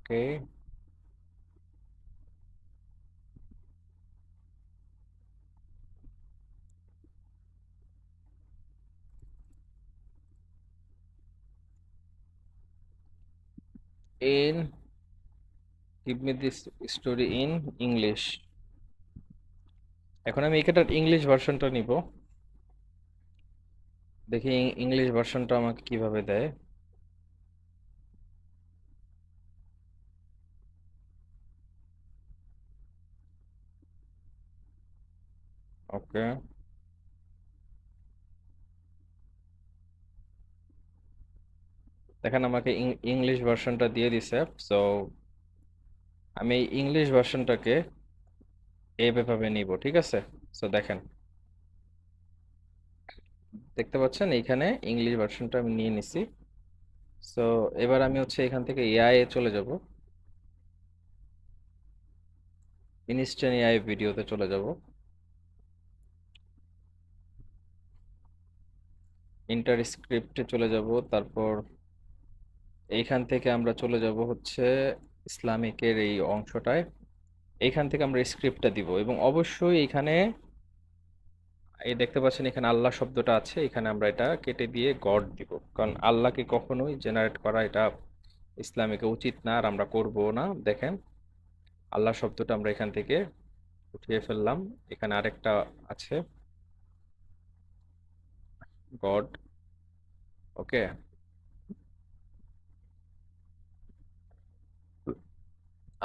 Okay. In give me this story in English. এখন আমি এটার ইংলিশ ভার্সনটা নিব। দেখি ইংলিশ ভার্সনটা আমাকে কিভাবে দেয়। ওকে। দেখেন আমাকে ইংলিশ ভার্সনটা দিয়ে দিছে। সো আমি এই ইংলিশ ভার্সনটাকে এইভাবে নিব, ঠিক আছে? সো দেখেন, দেখতে পাচ্ছেন এইখানে ইংলিশ ভার্সনটা আমি নিয়ে নিছি। সো এবার আমি হচ্ছে এখান থেকে এআই এ চলে যাব, ইনস্ট্যান্ট এআই ভিডিওতে চলে যাব, ইন্টার স্ক্রিপ্টে চলে যাব, তারপর এইখান থেকে আমরা চলে যাব হচ্ছে ইসলামিকের এই অংশটায়। এইখান থেকে আমরা স্ক্রিপ্টটা দিব এবং অবশ্যই এখানে এই দেখতে পাচ্ছেন এখানে আল্লাহ শব্দটা আছে, এখানে আমরা এটা কেটে দিয়ে গড দিব, কারণ আল্লাহকে কখনোই জেনারেট করা এটা ইসলামিকে উচিত না, আর আমরা করব না। দেখেন আল্লাহ শব্দটা আমরা এখান থেকে উঠিয়ে ফেললাম। এখানে আরেকটা আছে, গড। ওকে।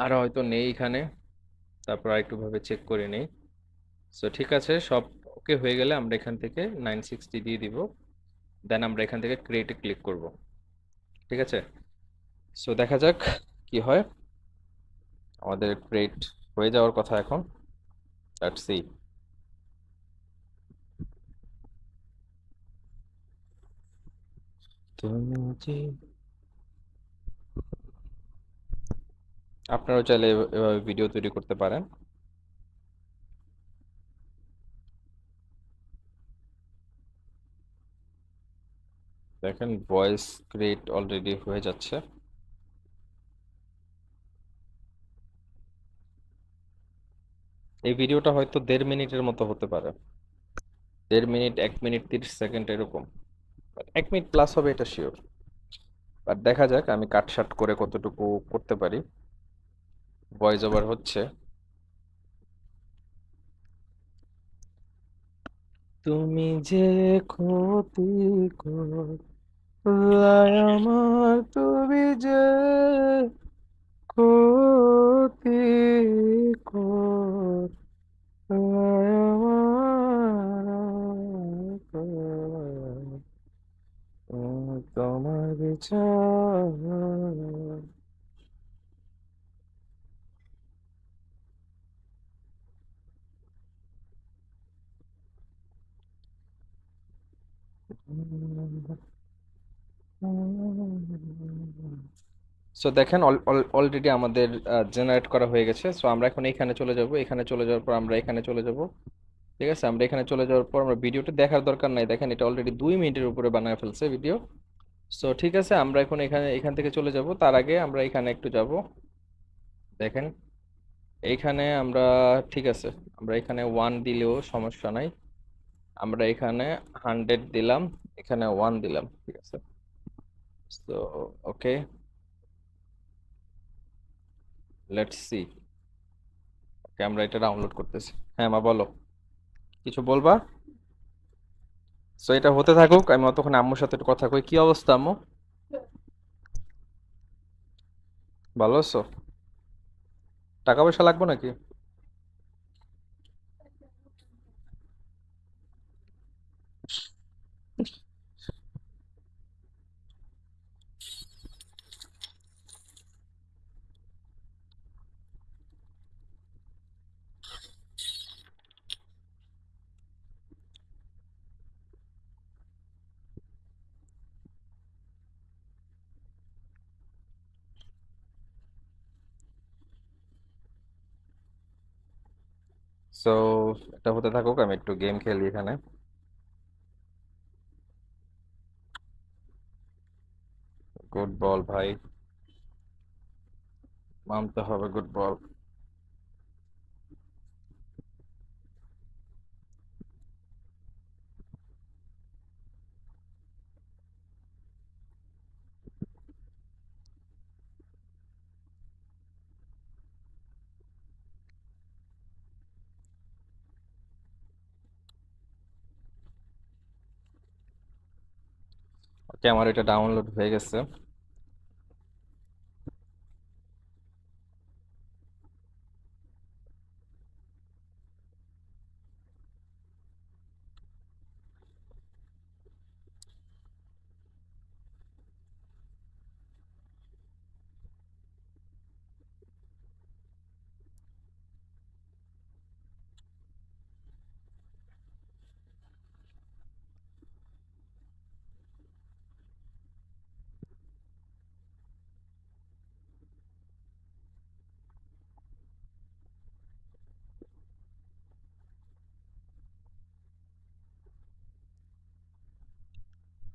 আর হয়তো নেই এখানে, তারপর আরেকটু ভাবে চেক করে নেই। সো ঠিক আছে, সব ওকে হয়ে গেলে আমরা এখান থেকে 960 দিয়ে দিব। দেন আমরা এখান থেকে ক্রিয়েটে ক্লিক করব, ঠিক আছে? সো দেখা যাক কি হয়। আমাদের ক্রিয়েট হয়ে যাওয়ার কথা এখন। Let's see. তুমি যে, আপনারাও চাইলে এভাবে ভিডিও তৈরি করতে পারেন। দেখেন ভয়েস ক্রিয়েট অলরেডি হয়ে যাচ্ছে। এই ভিডিওটা হয়তো 1.5 মিনিটের মতো হতে পারে। 1.5 মিনিট, 1 মিনিট 30 সেকেন্ড এরকম। 1 মিনিট প্লাস হবে এটা শিওর। আর দেখা যাক আমি কাটসাট করে কতটুকু করতে পারি। ভয়েস ওভার হচ্ছে। তুমি যে ক্ষতি করলাই আমার, তুমি যে ক্ষতি করলাই আমার, তোমার বিচার। সো দেখেন অলরেডি আমাদের জেনারেট করা হয়ে গেছে। সো আমরা এখন এখানে চলে যাব, এখানে চলে যাওয়ার পর আমরা এখানে চলে যাব, ঠিক আছে? আমরা এখানে চলে যাওয়ার পর আমরা ভিডিওটা দেখার দরকার নাই, দেখেন এটা অলরেডি 2 মিনিটের উপরে বানায় ফেলছে ভিডিও। সো ঠিক আছে, আমরা এখন এখান থেকে চলে যাব। তার আগে আমরা এখানে একটু যাব। দেখেন এইখানে আমরা, ঠিক আছে, আমরা এখানে 1 দিলেও সমস্যা নাই। আমরা এখানে 100 দিলাম, এখানে 1 দিলাম, ঠিক আছে? তো ওকে, লেটস সি। ওকে, আমরা এটা ডাউনলোড করতেছি। হ্যাঁ মা, বলো, কিছু বলবা? সো এটা হতে থাকুক, আমি অতক্ষণ আম্মুর সাথে একটু কথা কই। কি অবস্থা আম্মু, ভালো আছো? টাকা পয়সা লাগবে নাকি? সো এটা হতে থাকুক, আমি একটু গেম খেলি এখানে। গুড বল ভাই। মানতে হবে, গুড বল। ওকে, আমার এটা ডাউনলোড হয়ে গেছে।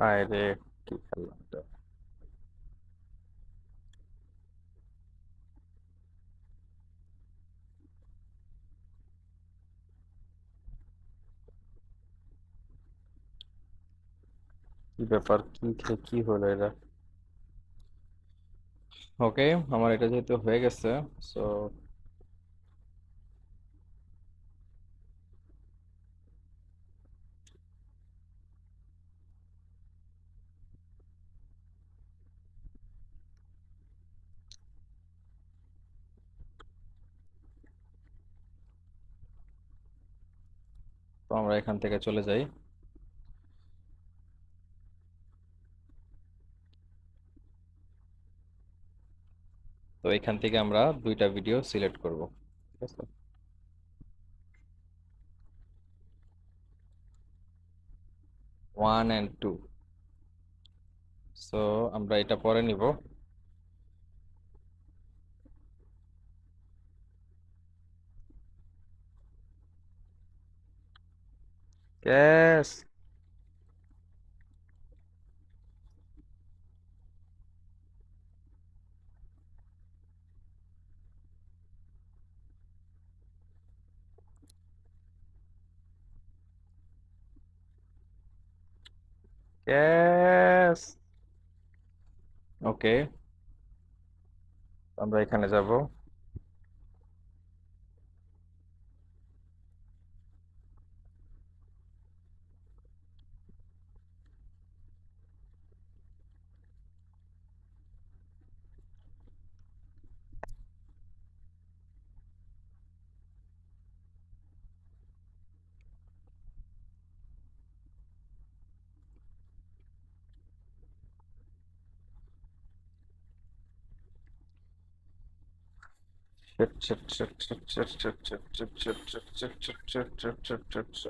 হায় রে, কি খেললাম এটা। কি ব্যাপার, কি হলো এটা? ওকে, আমার এটা যেহেতু হয়ে গেছে, সো তো আমরা এখান থেকে চলে যাই। তো এখান থেকে আমরা দুইটা ভিডিও সিলেক্ট করব, ঠিক আছে? 1 and 2। সো আমরা এটা পরে নিব। Yes. Yes. ওকে, আমরা এখানে যাব।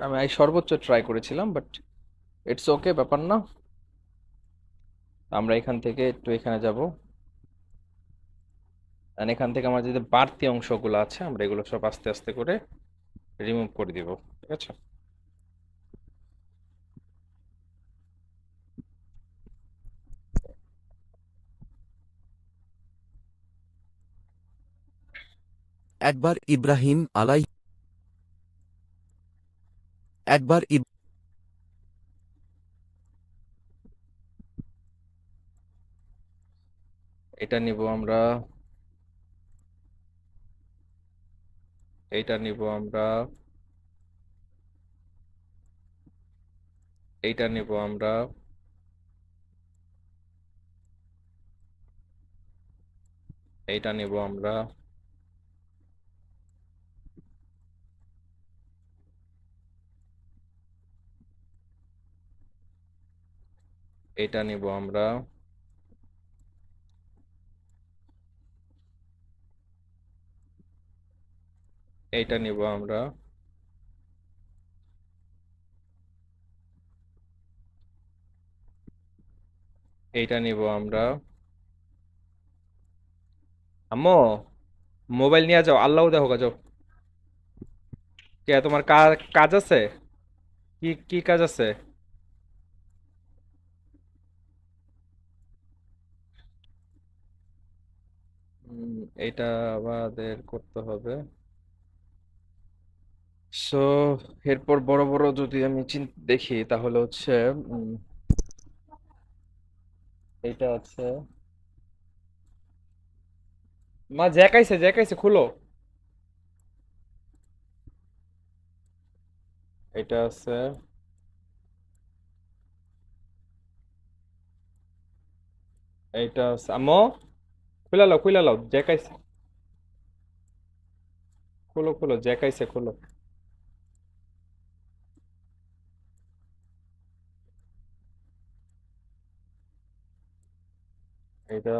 আমি এই সর্বোচ্চ ট্রাই করেছিলাম, বাট ইটস ওকে, ব্যাপার না। আমরা এখান থেকে একটু এখানে যাব, আর এখান থেকে আমার যে বাড়তি অংশগুলো আছে আমরা এগুলো সব আস্তে আস্তে করে রিমুভ করে দিব, ঠিক আছে? একবার ইব্রাহিম আলাই একবার এটা নিব আমরা, এইটা নিব আমরা, এইটা নিব আমরা, এইটা নিব আমরা, এইটা নিব আমরা, এইটা নিব আমরা, এইটা নিব আমরা। আম্মু, মোবাইল নিয়ে যাও, আল্লাহ দেখো, যাও। কে তোমার কাজ আছে? কি কি কাজ আছে? এটা আমাদের করতে হবে। সো এরপর বড় বড় যদি আমি দেখি তাহলে হচ্ছে উম, এইটা আছে। মা জ্যাকাইছে জ্যাকাইছে খুলো। এটা আছে। এইটা আছে আম্মু, খুলে লাও জ্যাকাইছে। খুলো খুলো জ্যাকাইছে খুলো। এটা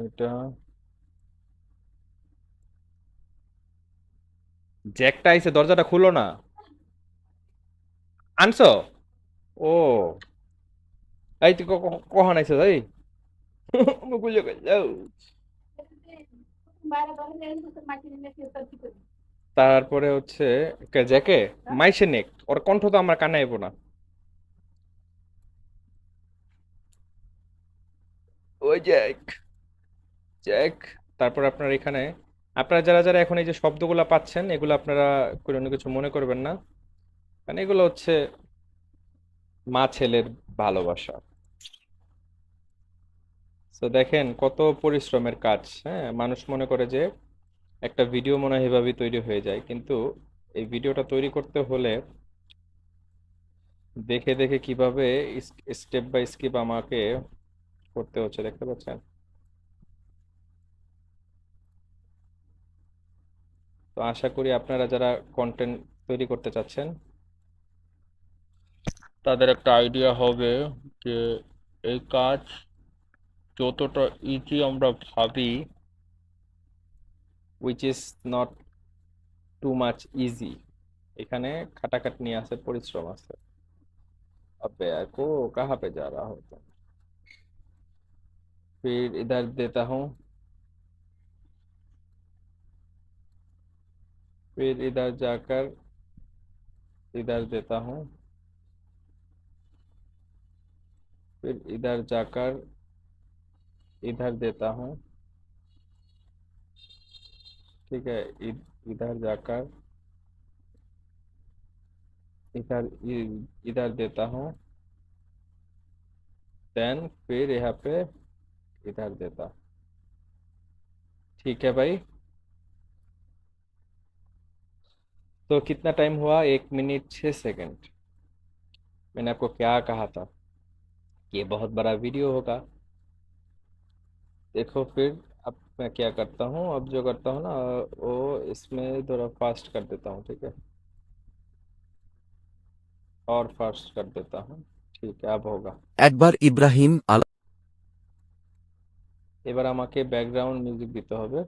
এটা জ্যাকটা আইছে, দরজাটা খুলো না। আনছো? ও, এই তুই কখন আইছো তাই? খুলে যাও। তারপরে হচ্ছে জ্যাকে মাইসে নেক ওর কণ্ঠ তো আমার কানে আইবো না। ওই জ্যাক, জ্যাক। তারপর আপনার এখানে আপনারা যারা যারা এখন এই যে শব্দগুলো পাচ্ছেন এগুলো আপনারা কোনো কিছু মনে করবেন না, কারণ এগুলো হচ্ছে মা ছেলের ভালোবাসা। তো দেখেন কত পরিশ্রমের কাজ। হ্যাঁ, মানুষ মনে করে যে একটা ভিডিও মনে হয় এভাবেই তৈরি হয়ে যায়, কিন্তু এই ভিডিওটা তৈরি করতে হলে দেখে দেখে কিভাবে স্টেপ বাই স্টেপ আমাকে করতে হচ্ছে, দেখতে পাচ্ছেন? তো আশা করি আপনারা যারা কন্টেন্ট তৈরি করতে চাচ্ছেন তাদের একটা আইডিয়া হবে যে এই কাজ যতটা ইজি আমরা ভাবি, which is not too much easy. এখানে খাটাখাটনি আছে, পরিশ্রম আছে। अबे यार को कहाँ पे जा रहा हो तुम? फिर इधर देता हूँ, फिर इधर जाकर इधर देता हूँ, फिर इधर जाकर इधर देता हूँ। ठीक है, इधर जाकर इधर इधर देता हूँ, देन फिर यहाँ पे इधर देता। ठीक है भाई। तो कितना टाइम हुआ? 1 मिनट 6 सेकंड। मैंने आपको क्या कहा था कि ये बहुत बड़ा वीडियो होगा। देखो फिर अब मैं क्या करता हूँ, अब जो करता हूँ ना वो इसमें थोड़ा फास्ट कर देता हूँ, ठीक है, और फास्ट कर देता हूँ। ठीक है, अब होगा। একবার ইব্রাহিম এবার আমাকে ব্যাকগ্রাউন্ড মিউজিক দিতে হবে।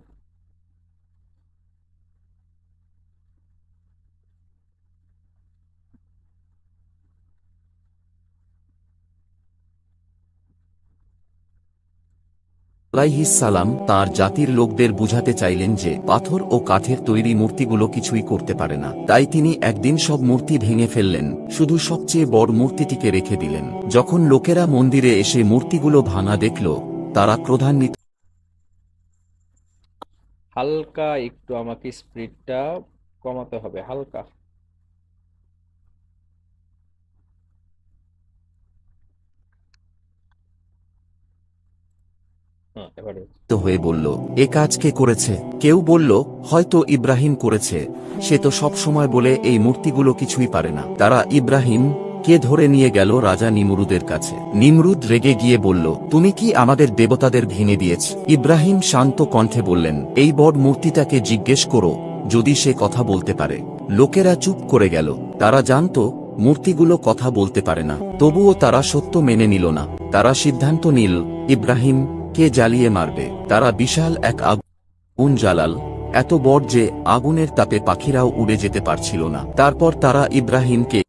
আলাইহিস সালাম তাঁর জাতির লোকদের বুঝাতে চাইলেন যে পাথর ও কাঠের তৈরি মূর্তিগুলো কিছুই করতে পারে না। তাই তিনি একদিন সব মূর্তি ভেঙে ফেললেন, শুধু সবচেয়ে বড় মূর্তিটিকে রেখে দিলেন। যখন লোকেরা মন্দিরে এসে মূর্তিগুলো ভাঙা দেখল, তারা ক্রোধান্বিত হালকা একটু আমাকে স্পিডটা কমাতে হবে, হালকা। হুম, এবারে হয়ে বলল, এ কাজ কে করেছে? কেউ বলল, হয়তো ইব্রাহিম করেছে, সে তো সব সময় বলে এই মূর্তিগুলো কিছুই পারে না। তারা ইব্রাহিম কে ধরে নিয়ে গেল রাজা নিমরুদের কাছে। নিমরুদ রেগে গিয়ে বলল, তুমি কি আমাদের দেবতাদের ভেঙে দিয়েছ? ইব্রাহিম শান্ত কণ্ঠে বললেন, এই বড় মূর্তিটাকে জিজ্ঞেস করো, যদি সে কথা বলতে পারে। লোকেরা চুপ করে গেল, তারা জানত মূর্তিগুলো কথা বলতে পারে না। তবুও তারা সত্য মেনে নিল না। তারা সিদ্ধান্ত নিল ইব্রাহিম কে জ্বালিয়ে মারবে। তারা বিশাল এক আগুন জ্বালাল, এত বড় যে আগুনের তাপে পাখিরাও উড়ে যেতে পারছিল না। তারপর তারা ইব্রাহিমকে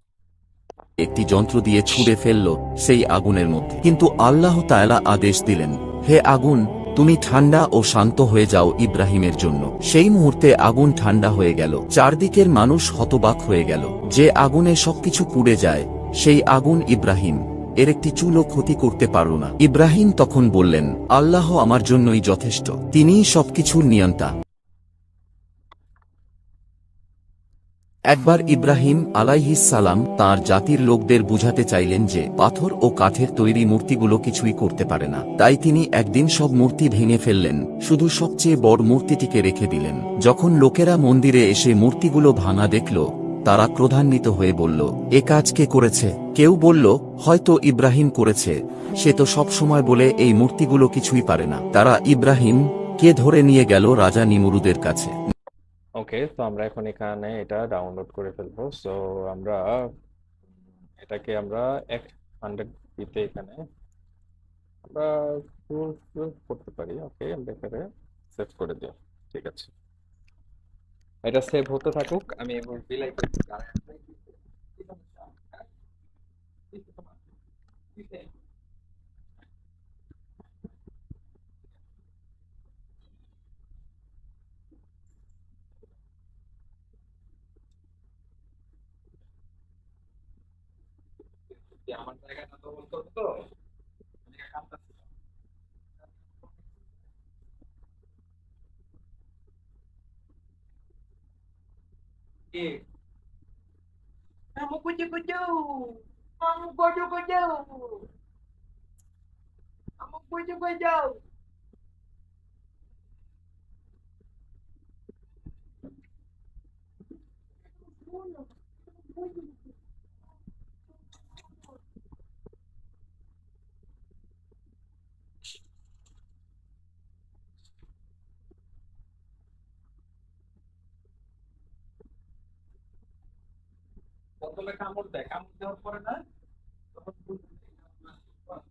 একটি যন্ত্র দিয়ে ছুঁড়ে ফেলল সেই আগুনের মধ্যে। কিন্তু আল্লাহ তাআলা আদেশ দিলেন, হে আগুন, তুমি ঠান্ডা ও শান্ত হয়ে যাও ইব্রাহিমের জন্য। সেই মুহূর্তে আগুন ঠান্ডা হয়ে গেল। চারদিকের মানুষ হতবাক হয়ে গেল। যে আগুনে সবকিছু পুড়ে যায় সেই আগুন ইব্রাহিম এর একটি চুলও ক্ষতি করতে পারল না। ইব্রাহিম তখন বললেন, আল্লাহ আমার জন্যই যথেষ্ট, তিনিই সবকিছুর নিয়ন্তা। একবার ইব্রাহিম আলাইহিস সালাম তাঁর জাতির লোকদের বুঝাতে চাইলেন যে পাথর ও কাঠের তৈরি মূর্তিগুলো কিছুই করতে পারে না। তাই তিনি একদিন সব মূর্তি ভেঙে ফেললেন, শুধু সবচেয়ে বড় মূর্তিটিকে রেখে দিলেন। যখন লোকেরা মন্দিরে এসে মূর্তিগুলো ভাঙা দেখল, তারা ক্রোধান্বিত হয়ে বলল, এ কাজ কে করেছে? কেউ বলল, হয়তো ইব্রাহিম করেছে, সে তো সব সময় বলে এই মূর্তিগুলো কিছুই পারে না। তারা ইব্রাহিম কে ধরে নিয়ে গেল রাজা নিমরুদের কাছে। ওকে, তো আমরা এখন এখানে এটা ডাউনলোড করে ফেলবো। সো আমরা এটাকে আমরা 100 এখানে আমরা করতে পারি। ওকে, আমরা এখানে সেভ করে দিই। ঠিক আছে, এটা সেভ হতে থাকুক, আমি এবার বিলাই করছি। আমার জায়গাটা তো বলতো তো আমি একা কাঁপতাছি। কি? Kamu kucu-kucu. Kamu kucu-kucu. Kamu kucu-kucu. প্রথমে কামড় দেয়, কামড় দেওয়ার পরে না তখন বুঝবে যে এটা আপনার শিকড়।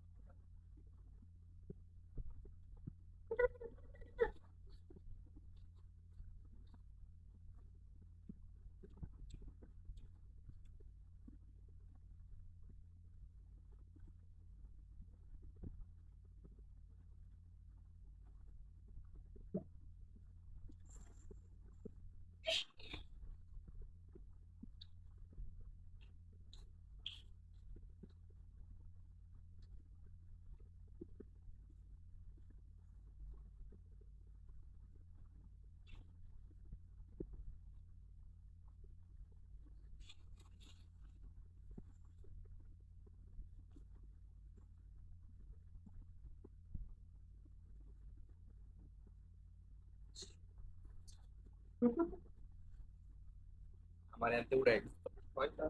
আমার এতে উড়ে গেছে ভয়টা।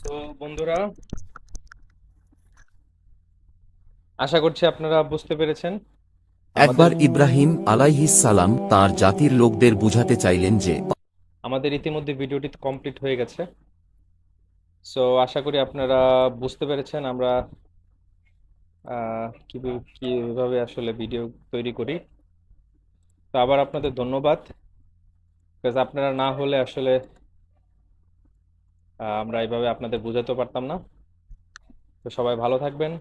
তো বন্ধুরা, আশা করছি আপনারা বুঝতে পেরেছেন আমাদের একবার ইব্রাহিম আলাইহিস সালাম তাঁর জাতির লোকদের বুঝাতে চাইলেন যে আমাদের ইতিমধ্যে ভিডিওটি কমপ্লিট হয়ে গেছে। সো আশা করি আপনারা বুঝতে পেরেছেন আমরা কিভাবে আসলে ভিডিও তৈরি করি। তো আবার আপনাদের ধন্যবাদ, বিকজ আপনারা না হলে আসলে আমরা এইভাবে আপনাদের বোঝাতে পারতাম না। তো সবাই ভালো থাকবেন,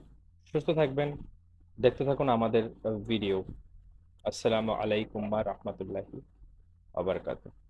সুস্থ থাকবেন, দেখতে থাকুন আমাদের ভিডিও। আসসালামু আলাইকুম ওয়া রাহমাতুল্লাহি ওয়া বারাকাতুহু।